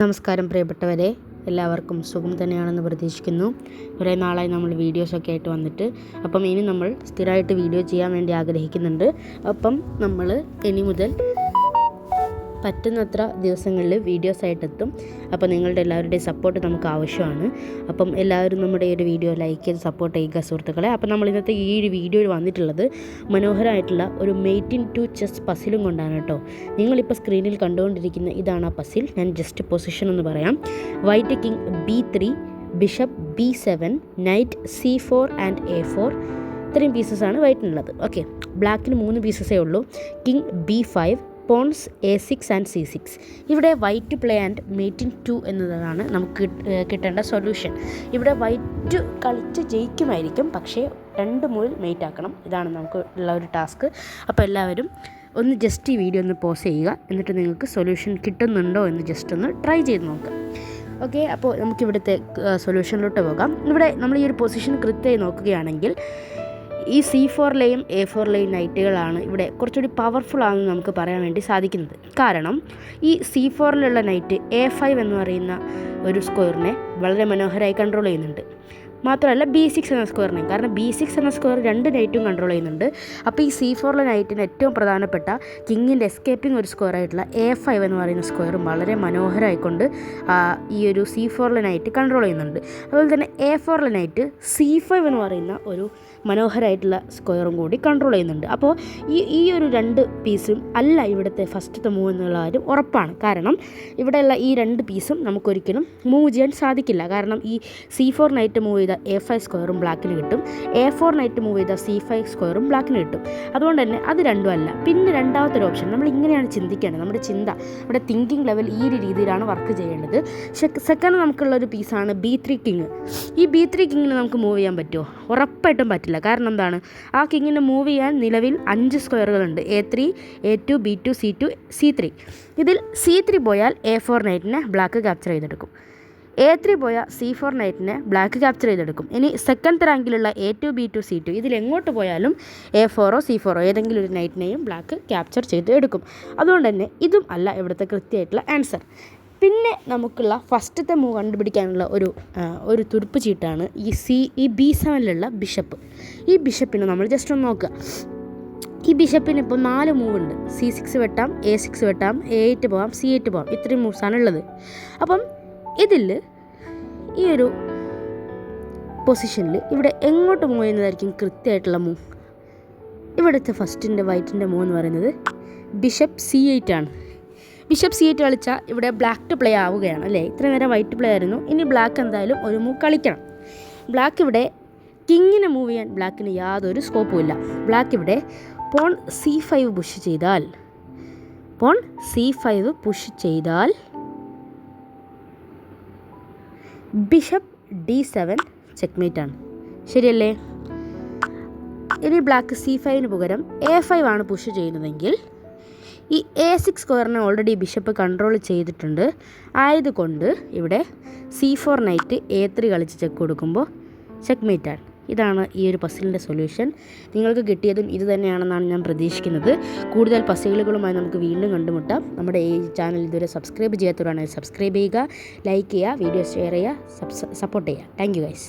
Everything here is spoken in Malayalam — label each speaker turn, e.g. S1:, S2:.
S1: നമസ്കാരം പ്രിയപ്പെട്ടവരെ, എല്ലാവർക്കും സുഖം തന്നെയാണെന്ന് പ്രതീക്ഷിക്കുന്നു. കുറേ നാളായി നമ്മൾ വീഡിയോസൊക്കെ ആയിട്ട് വന്നിട്ട് ഇനി നമ്മൾ സ്ഥിരമായിട്ട് വീഡിയോ ചെയ്യാൻ വേണ്ടി ആഗ്രഹിക്കുന്നുണ്ട്. നമ്മൾ ഇനി മുതൽ പറ്റുന്നത്ര ദിവസങ്ങളിൽ വീഡിയോസായിട്ടെത്തും. നിങ്ങളുടെ എല്ലാവരുടെയും സപ്പോർട്ട് നമുക്ക് ആവശ്യമാണ്. എല്ലാവരും നമ്മുടെ ഈ ഒരു വീഡിയോ ലൈക്ക് ചെയ്ത് സപ്പോർട്ട് ചെയ്യുക സുഹൃത്തുക്കളെ. നമ്മൾ ഇന്നത്തെ ഈ ഒരു വീഡിയോയിൽ വന്നിട്ടുള്ളത് മനോഹരമായിട്ടുള്ള ഒരു മെയ്റ്റ് ഇൻ ടു ചെസ് പസിലും കൊണ്ടാണ് കേട്ടോ. നിങ്ങളിപ്പോൾ സ്ക്രീനിൽ കണ്ടുകൊണ്ടിരിക്കുന്ന ഇതാണ് ആ പസിൽ. ഞാൻ ജസ്റ്റ് പൊസിഷൻ എന്ന് പറയാം. White king B3, bishop B7, knight C4 and A4. ഇത്രയും പീസസാണ് വൈറ്റിനുള്ളത്. ഓക്കെ, ബ്ലാക്കിന് 3 പീസസേ ഉള്ളൂ. King B5, pawns A6 and C6. ഇവിടെ white play and mate in 2 എന്നതാണ് നമുക്ക് കിട്ടേണ്ട സൊല്യൂഷൻ. ഇവിടെ വൈറ്റ് കളിച്ച് ജയിക്കുമായിരിക്കും, പക്ഷേ 2 മുതൽ മെയ്റ്റ് ആക്കണം. ഇതാണ് നമുക്ക് ഉള്ള ഒരു ടാസ്ക്. എല്ലാവരും ഒന്ന് ജസ്റ്റ് ഈ വീഡിയോ ഒന്ന് പോസ് ചെയ്യുക. എന്നിട്ട് നിങ്ങൾക്ക് സൊല്യൂഷൻ കിട്ടുന്നുണ്ടോ എന്ന് ജസ്റ്റ് ഒന്ന് ട്രൈ ചെയ്ത് നോക്കാം. ഓക്കെ, നമുക്കിവിടുത്തെ സൊല്യൂഷനിലോട്ട് പോകാം. ഇവിടെ നമ്മൾ ഈ ഒരു പൊസിഷൻ കൃത്യമായി നോക്കുകയാണെങ്കിൽ ഈ C4ലെയും A4ലെയും നൈറ്റുകളാണ് ഇവിടെ കുറച്ചുകൂടി പവർഫുൾ ആണെന്ന് നമുക്ക് പറയാൻ വേണ്ടി സാധിക്കുന്നത്. കാരണം ഈ C4ലുള്ള നൈറ്റ് A5 എന്ന് പറയുന്ന ഒരു സ്ക്വയറിനെ വളരെ മനോഹരമായി കൺട്രോൾ ചെയ്യുന്നുണ്ട്. മാത്രമല്ല B6 എന്ന സ്ക്വയറിനെയും, കാരണം B6 എന്ന സ്ക്വയർ 2 നൈറ്റും കൺട്രോൾ ചെയ്യുന്നുണ്ട്. ഈ C4ലെ നൈറ്റിന് ഏറ്റവും പ്രധാനപ്പെട്ട കിങ്ങിൻ്റെ എസ്കേപ്പിംഗ് ഒരു സ്ക്വയറായിട്ടുള്ള A5 എന്ന് പറയുന്ന സ്ക്വയറും വളരെ മനോഹരമായിക്കൊണ്ട് ഈ ഒരു C4ലെ നൈറ്റ് കൺട്രോൾ ചെയ്യുന്നുണ്ട്. അതുപോലെ തന്നെ A4ലെ നൈറ്റ് C5 എന്ന് പറയുന്ന ഒരു മനോഹരമായിട്ടുള്ള സ്ക്വയറും കൂടി കൺട്രോൾ ചെയ്യുന്നുണ്ട്. ഈ ഒരു 2 പീസും അല്ല ഇവിടുത്തെ ഫസ്റ്റത്തെ മൂവ് എന്നുള്ള കാര്യം ഉറപ്പാണ്. കാരണം ഇവിടെയുള്ള ഈ 2 പീസും നമുക്കൊരിക്കലും മൂവ് ചെയ്യാൻ സാധിക്കില്ല. കാരണം ഈ C4 നൈറ്റ് മൂവ് ചെയ്ത A5 സ്ക്വയറും ബ്ലാക്കിന് കിട്ടും, A4 നൈറ്റ് മൂവ് ചെയ്ത C5 സ്ക്വയറും ബ്ലാക്കിന് കിട്ടും. അതുകൊണ്ട് തന്നെ അത് രണ്ടും അല്ല. പിന്നെ രണ്ടാമത്തെ ഒരു ഓപ്ഷൻ, നമ്മൾ ഇങ്ങനെയാണ് ചിന്തിക്കേണ്ടത്. നമ്മുടെ നമ്മുടെ തിങ്കിങ് ലെവൽ ഈ ഒരു രീതിയിലാണ് വർക്ക് ചെയ്യേണ്ടത്. സെക്കൻഡ് നമുക്കുള്ളൊരു പീസാണ് B3 കിങ്. ഈ B3 കിങ്ങിന് നമുക്ക് മൂവ് ചെയ്യാൻ പറ്റുമോ? ഉറപ്പായിട്ടും പറ്റില്ല. കാരണം എന്താണ്, ആ കിങ്ങിന് മൂവ് ചെയ്യാൻ നിലവിൽ 5 സ്ക്വയറുകളുണ്ട്. A3, A2, B2, C2, C3. ഇതിൽ C3 പോയാൽ A4 നൈറ്റിനെ ബ്ലാക്ക് ക്യാപ്ചർ ചെയ്തെടുക്കും. A3 പോയാൽ C4 നൈറ്റിനെ ബ്ലാക്ക് ക്യാപ്ചർ ചെയ്തെടുക്കും. ഇനി സെക്കൻഡ് റാങ്കിലുള്ള A2, B2, C2 ഇതിലെങ്ങോട്ട് പോയാലും A4 C4 ഏതെങ്കിലും ഒരു നൈറ്റിനെയും ബ്ലാക്ക് ക്യാപ്ചർ ചെയ്ത് എടുക്കും. അതുകൊണ്ട് തന്നെ ഇതും അല്ല ഇവിടുത്തെ കൃത്യമായിട്ടുള്ള ആൻസർ. പിന്നെ നമുക്കുള്ള ഫസ്റ്റത്തെ മൂവ് കണ്ടുപിടിക്കാനുള്ള ഒരു തുരുപ്പ് ചീട്ടാണ് ഈ B7ലുള്ള ബിഷപ്പ്. ഈ ബിഷപ്പിനെ നമ്മൾ ജസ്റ്റ് ഒന്ന് നോക്കുക. ഈ ബിഷപ്പിന് ഇപ്പോൾ 4 മൂവ് ഉണ്ട്. C6 വെട്ടാം, A6 വെട്ടാം, A8 പോകാം, C8 പോകാം. ഇത്രയും മൂവ്സാണ് ഉള്ളത്. ഇതിൽ ഈ ഒരു പൊസിഷനിൽ ഇവിടെ എങ്ങോട്ട് മൂവ് ചെയ്യുന്നതായിരിക്കും കൃത്യമായിട്ടുള്ള മൂവ്? ഇവിടുത്തെ ഫസ്റ്റിൻ്റെ വൈറ്റിൻ്റെ മൂവ് എന്ന് പറയുന്നത് ബിഷപ്പ് C8 ആണ്. ബിഷപ്പ് C8 കളിച്ചാൽ ഇവിടെ ബ്ലാക്ക് പ്ലേ ആവുകയാണ് അല്ലേ? ഇത്രയും നേരം വൈറ്റ് പ്ലേ ആയിരുന്നു. ഇനി ബ്ലാക്ക് എന്തായാലും ഒരു മൂവ് കളിക്കണം. ബ്ലാക്ക് ഇവിടെ കിങ്ങിനെ മൂവ് ചെയ്യാൻ ബ്ലാക്കിന് യാതൊരു സ്കോപ്പും ഇല്ല. ബ്ലാക്ക് ഇവിടെ പോൺ C5 പുഷ് ചെയ്താൽ ബിഷപ്പ് D7 ചെക്ക്മേറ്റ് ആണ്. ശരിയല്ലേ? ഇനി ബ്ലാക്ക് C5ന് പകരം A5 ആണ് പുഷ് ചെയ്യുന്നതെങ്കിൽ ഈ A6 സ്ക്വയറിനെ ഓൾറെഡി ബിഷപ്പ് കൺട്രോൾ ചെയ്തിട്ടുണ്ട്. ആയതുകൊണ്ട് ഇവിടെ C4 നൈറ്റ് A3 കളിച്ച് ചെക്ക് കൊടുക്കുമ്പോൾ ചെക്ക്മേറ്റ് ആണ്. ഇതാണ് ഈ ഒരു പസിലിൻ്റെ സൊല്യൂഷൻ. നിങ്ങൾക്ക് കിട്ടിയതും ഇത് തന്നെയാണെന്നാണ് ഞാൻ പ്രതീക്ഷിക്കുന്നത്. കൂടുതൽ പസിലുകളുമായി നമുക്ക് വീണ്ടും കണ്ടുമുട്ടാം. നമ്മുടെ ഈ ചാനൽ ഇതുവരെ സബ്സ്ക്രൈബ് ചെയ്യാത്തവരാണെങ്കിൽ സബ്സ്ക്രൈബ് ചെയ്യുക, ലൈക്ക് ചെയ്യുക, വീഡിയോ ഷെയർ ചെയ്യുക, സപ്പോർട്ട് ചെയ്യുക. Thank you guys.